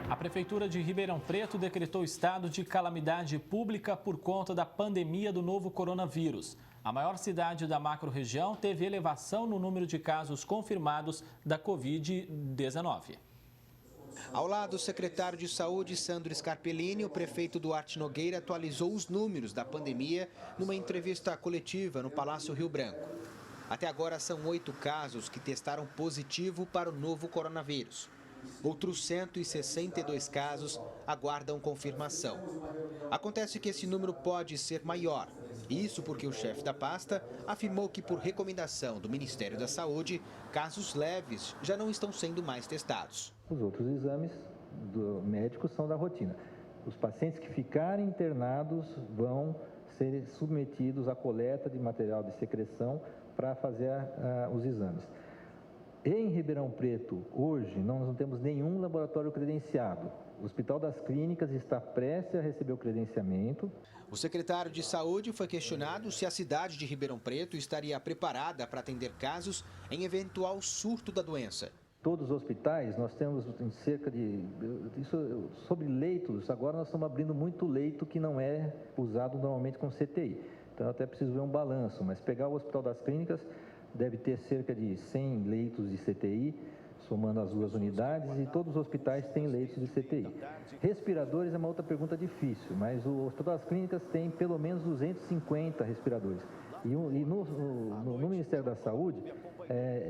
A Prefeitura de Ribeirão Preto decretou estado de calamidade pública por conta da pandemia do novo coronavírus. A maior cidade da macro-região teve elevação no número de casos confirmados da Covid-19. Ao lado do secretário de Saúde, Sandro Scarpellini, o prefeito Duarte Nogueira atualizou os números da pandemia numa entrevista coletiva no Palácio Rio Branco. Até agora são 8 casos que testaram positivo para o novo coronavírus. Outros 162 casos aguardam confirmação. Acontece que esse número pode ser maior. Isso porque o chefe da pasta afirmou que, por recomendação do Ministério da Saúde, casos leves já não estão sendo mais testados. Os outros exames do médico são da rotina. Os pacientes que ficarem internados vão ser submetidos à coleta de material de secreção para fazer os exames. Em Ribeirão Preto, hoje, nós não temos nenhum laboratório credenciado. O Hospital das Clínicas está prestes a receber o credenciamento. O secretário de Saúde foi questionado se a cidade de Ribeirão Preto estaria preparada para atender casos em eventual surto da doença. Todos os hospitais, nós temos cerca de... sobre leitos, agora nós estamos abrindo muito leito que não é usado normalmente com CTI. Então, eu até preciso ver um balanço, mas pegar o Hospital das Clínicas, deve ter cerca de 100 leitos de CTI, somando as duas unidades, e todos os hospitais têm leitos de CTI. Respiradores é uma outra pergunta difícil, mas o Hospital das Clínicas tem pelo menos 250 respiradores. E no Ministério da Saúde,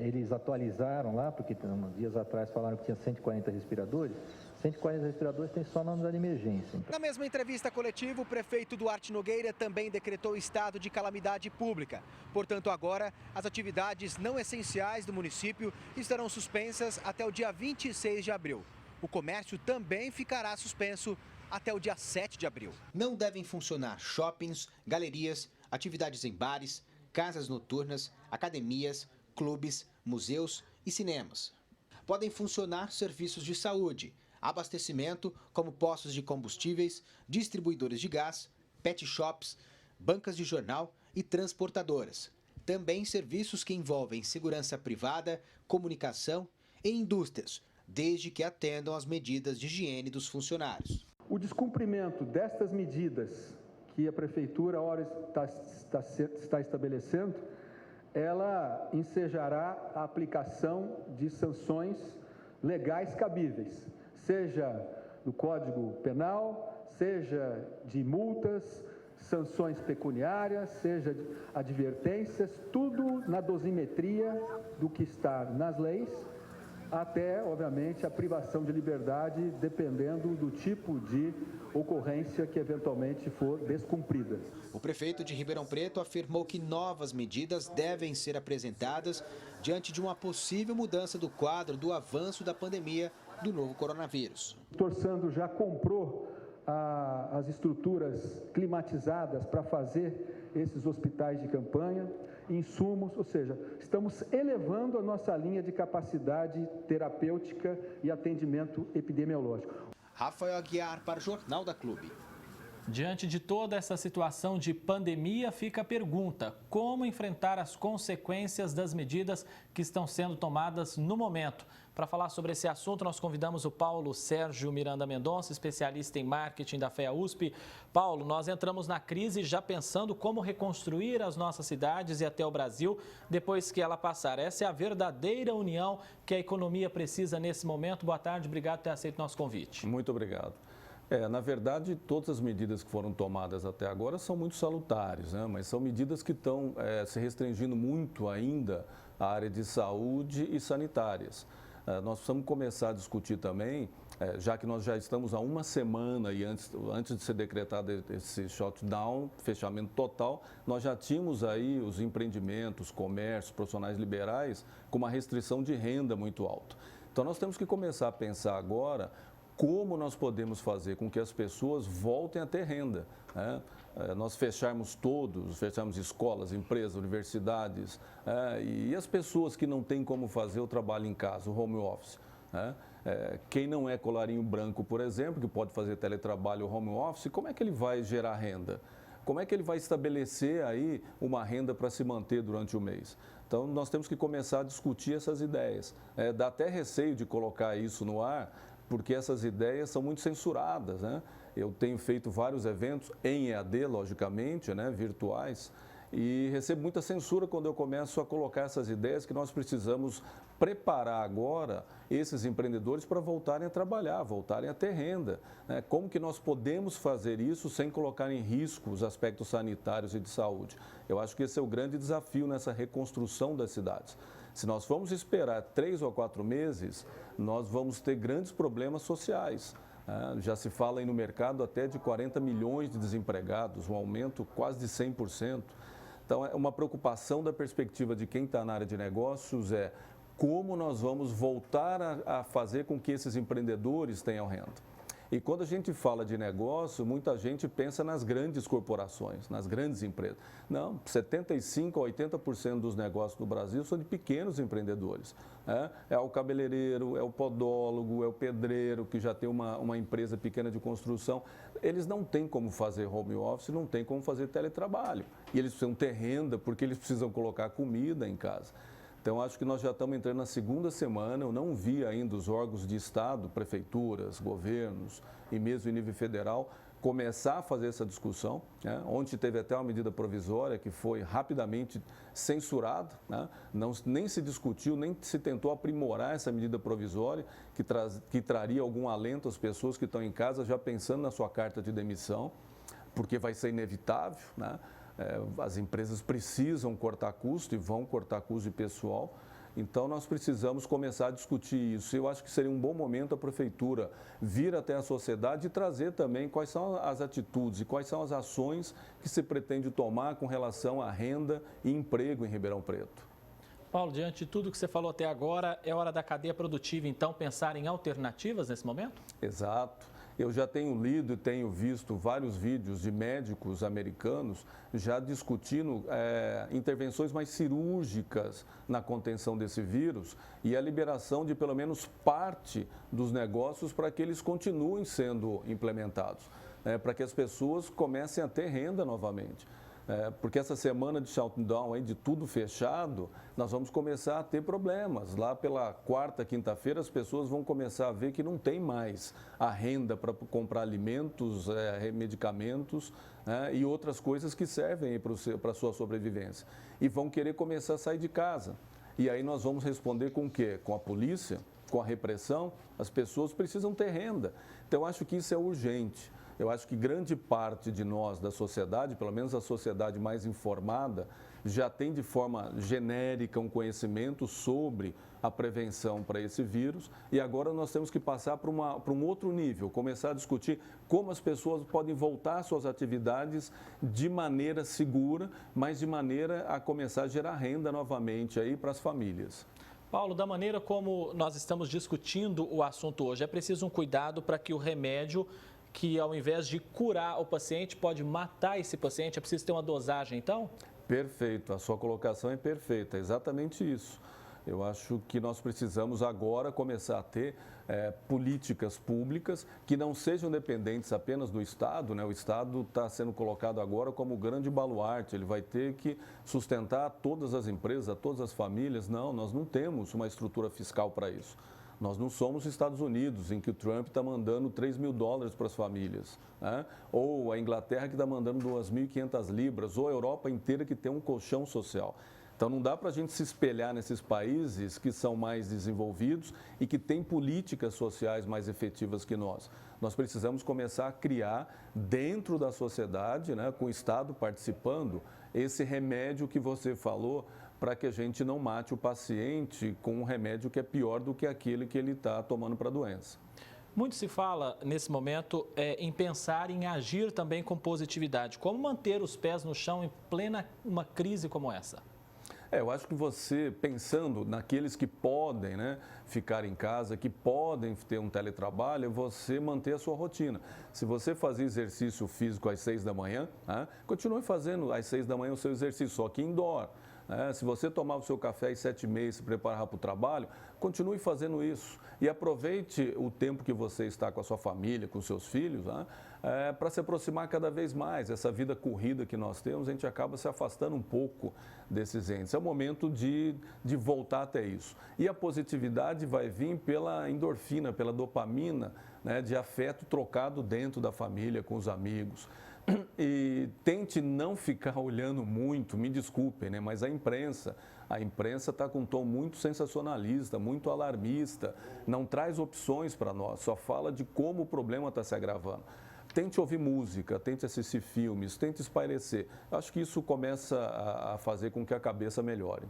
eles atualizaram lá, porque dias atrás falaram que tinha 140 respiradores, 140 respiradores tem só na unidade de emergência. Na mesma entrevista coletiva, o prefeito Duarte Nogueira também decretou estado de calamidade pública. Portanto, agora, as atividades não essenciais do município estarão suspensas até o dia 26 de abril. O comércio também ficará suspenso até o dia 7 de abril. Não devem funcionar shoppings, galerias, atividades em bares, casas noturnas, academias, clubes, museus e cinemas. Podem funcionar serviços de saúde, abastecimento, como postos de combustíveis, distribuidores de gás, pet shops, bancas de jornal e transportadoras. Também serviços que envolvem segurança privada, comunicação e indústrias, desde que atendam às medidas de higiene dos funcionários. O descumprimento destas medidas que a Prefeitura ora está estabelecendo, ela ensejará a aplicação de sanções legais cabíveis, seja no Código Penal, seja de multas, sanções pecuniárias, seja de advertências, tudo na dosimetria do que está nas leis, até, obviamente, a privação de liberdade, dependendo do tipo de ocorrência que eventualmente for descumprida. O prefeito de Ribeirão Preto afirmou que novas medidas devem ser apresentadas diante de uma possível mudança do quadro do avanço da pandemia do novo coronavírus. Torçando já comprou as estruturas climatizadas para fazer esses hospitais de campanha, insumos, ou seja, estamos elevando a nossa linha de capacidade terapêutica e atendimento epidemiológico. Rafael Aguiar para o Jornal da Clube. Diante de toda essa situação de pandemia, fica a pergunta: como enfrentar as consequências das medidas que estão sendo tomadas no momento? Para falar sobre esse assunto, nós convidamos o Paulo Sérgio Miranda Mendonça, especialista em marketing da FEA USP. Paulo, nós entramos na crise já pensando como reconstruir as nossas cidades e até o Brasil depois que ela passar. Essa é a verdadeira união que a economia precisa nesse momento. Boa tarde, obrigado por ter aceito nosso convite. Muito obrigado. Na verdade, todas as medidas que foram tomadas até agora são muito salutares, né? Mas são medidas que estão se restringindo muito ainda à área de saúde e sanitárias. Nós precisamos começar a discutir também, já que nós já estamos há uma semana e antes de ser decretado esse shutdown, fechamento total, nós já tínhamos aí os empreendimentos, comércios, profissionais liberais com uma restrição de renda muito alta. Então, nós temos que começar a pensar agora como nós podemos fazer com que as pessoas voltem a ter renda, né? Nós fecharmos escolas, empresas, universidades, e as pessoas que não têm como fazer o trabalho em casa, o home office, né? Quem não é colarinho branco, por exemplo, que pode fazer teletrabalho ou home office, como é que ele vai gerar renda? Como é que ele vai estabelecer aí uma renda para se manter durante o mês? Então, nós temos que começar a discutir essas ideias. Dá até receio de colocar isso no ar, porque essas ideias são muito censuradas, né? Eu tenho feito vários eventos em EAD, logicamente, né, virtuais, e recebo muita censura quando eu começo a colocar essas ideias que nós precisamos preparar agora esses empreendedores para voltarem a trabalhar, voltarem a ter renda, né? Como que nós podemos fazer isso sem colocar em risco os aspectos sanitários e de saúde? Eu acho que esse é o grande desafio nessa reconstrução das cidades. Se nós formos esperar 3 ou 4 meses, nós vamos ter grandes problemas sociais. Já se fala aí no mercado até de 40 milhões de desempregados, um aumento quase de 100%. Então, é uma preocupação da perspectiva de quem está na área de negócios é como nós vamos voltar a fazer com que esses empreendedores tenham renda. E quando a gente fala de negócio, muita gente pensa nas grandes corporações, nas grandes empresas. Não, 75% a 80% dos negócios no Brasil são de pequenos empreendedores. É o cabeleireiro, é o podólogo, é o pedreiro, que já tem uma empresa pequena de construção. Eles não têm como fazer home office, não têm como fazer teletrabalho. E eles precisam ter renda porque eles precisam colocar comida em casa. Então, acho que nós já estamos entrando na segunda semana, eu não vi ainda os órgãos de Estado, prefeituras, governos e mesmo em nível federal, começar a fazer essa discussão. Né? Ontem teve até uma medida provisória que foi rapidamente censurada, né? Nem se discutiu, nem se tentou aprimorar essa medida provisória, que traria algum alento às pessoas que estão em casa já pensando na sua carta de demissão, porque vai ser inevitável, né? As empresas precisam cortar custo e vão cortar custo de pessoal. Então, nós precisamos começar a discutir isso. Eu acho que seria um bom momento a Prefeitura vir até a sociedade e trazer também quais são as atitudes e quais são as ações que se pretende tomar com relação à renda e emprego em Ribeirão Preto. Paulo, diante de tudo que você falou até agora, é hora da cadeia produtiva, então, pensar em alternativas nesse momento? Exato. Eu já tenho lido e tenho visto vários vídeos de médicos americanos já discutindo intervenções mais cirúrgicas na contenção desse vírus e a liberação de pelo menos parte dos negócios para que eles continuem sendo implementados, para que as pessoas comecem a ter renda novamente. Porque essa semana de shutdown, aí, de tudo fechado, nós vamos começar a ter problemas. Lá pela quarta, quinta-feira, as pessoas vão começar a ver que não tem mais a renda para comprar alimentos, medicamentos, e outras coisas que servem para a sua sobrevivência. E vão querer começar a sair de casa. E aí nós vamos responder com o quê? Com a polícia? Com a repressão? As pessoas precisam ter renda. Então, eu acho que isso é urgente. Eu acho que grande parte de nós, da sociedade, pelo menos a sociedade mais informada, já tem de forma genérica um conhecimento sobre a prevenção para esse vírus e agora nós temos que passar para um outro nível, começar a discutir como as pessoas podem voltar às suas atividades de maneira segura, mas de maneira a começar a gerar renda novamente aí para as famílias. Paulo, da maneira como nós estamos discutindo o assunto hoje, é preciso um cuidado para que o remédio que ao invés de curar o paciente, pode matar esse paciente? É preciso ter uma dosagem, então? Perfeito, a sua colocação é perfeita, é exatamente isso. Eu acho que nós precisamos agora começar a ter políticas públicas que não sejam dependentes apenas do Estado, né? O Estado está sendo colocado agora como grande baluarte, ele vai ter que sustentar todas as empresas, todas as famílias. Não, nós não temos uma estrutura fiscal para isso. Nós não somos os Estados Unidos, em que o Trump está mandando $3.000 para as famílias, né? Ou a Inglaterra que está mandando 2.500 libras, ou a Europa inteira que tem um colchão social. Então, não dá para a gente se espelhar nesses países que são mais desenvolvidos e que têm políticas sociais mais efetivas que nós. Nós precisamos começar a criar dentro da sociedade, né, com o Estado participando, esse remédio que você falou, para que a gente não mate o paciente com um remédio que é pior do que aquele que ele está tomando para a doença. Muito se fala, nesse momento, em pensar em agir também com positividade. Como manter os pés no chão em plena uma crise como essa? Eu acho que você, pensando naqueles que podem, né, ficar em casa, que podem ter um teletrabalho, é você manter a sua rotina. Se você fazer exercício físico às 6 da manhã, continue fazendo às 6 da manhã o seu exercício, só que indoor. Se você tomava o seu café às 7h30 e se preparava para o trabalho, continue fazendo isso. E aproveite o tempo que você está com a sua família, com os seus filhos, para se aproximar cada vez mais. Essa vida corrida que nós temos, a gente acaba se afastando um pouco desses entes. É o momento de voltar até isso. E a positividade vai vir pela endorfina, pela dopamina, de afeto trocado dentro da família, com os amigos. E tente não ficar olhando muito, me desculpem, mas a imprensa está com um tom muito sensacionalista, muito alarmista, não traz opções para nós, só fala de como o problema está se agravando. Tente ouvir música, tente assistir filmes, tente espairecer. Acho que isso começa a fazer com que a cabeça melhore.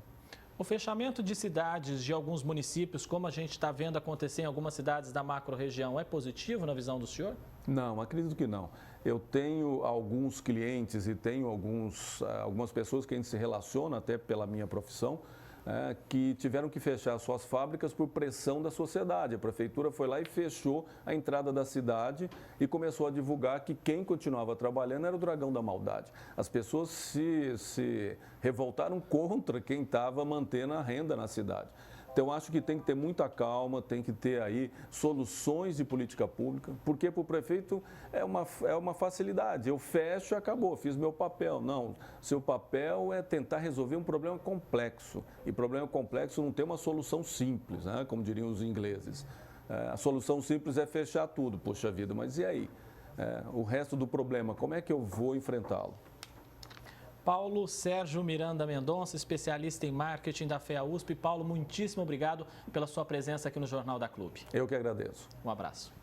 O fechamento de cidades de alguns municípios, como a gente está vendo acontecer em algumas cidades da macro-região, é positivo na visão do senhor? Não, acredito que não. Eu tenho alguns clientes e tenho algumas pessoas que a gente se relaciona até pela minha profissão, que tiveram que fechar suas fábricas por pressão da sociedade. A prefeitura foi lá e fechou a entrada da cidade e começou a divulgar que quem continuava trabalhando era o Dragão da Maldade. As pessoas se revoltaram contra quem estava mantendo a renda na cidade. Então, acho que tem que ter muita calma, tem que ter aí soluções de política pública, porque para o prefeito é uma facilidade. Eu fecho e acabou, fiz meu papel. Não, seu papel é tentar resolver um problema complexo. E problema complexo não tem uma solução simples, como diriam os ingleses. A solução simples é fechar tudo, poxa vida, mas e aí? O resto do problema, como é que eu vou enfrentá-lo? Paulo Sérgio Miranda Mendonça, especialista em marketing da FEA USP. Paulo, muitíssimo obrigado pela sua presença aqui no Jornal da Clube. Eu que agradeço. Um abraço.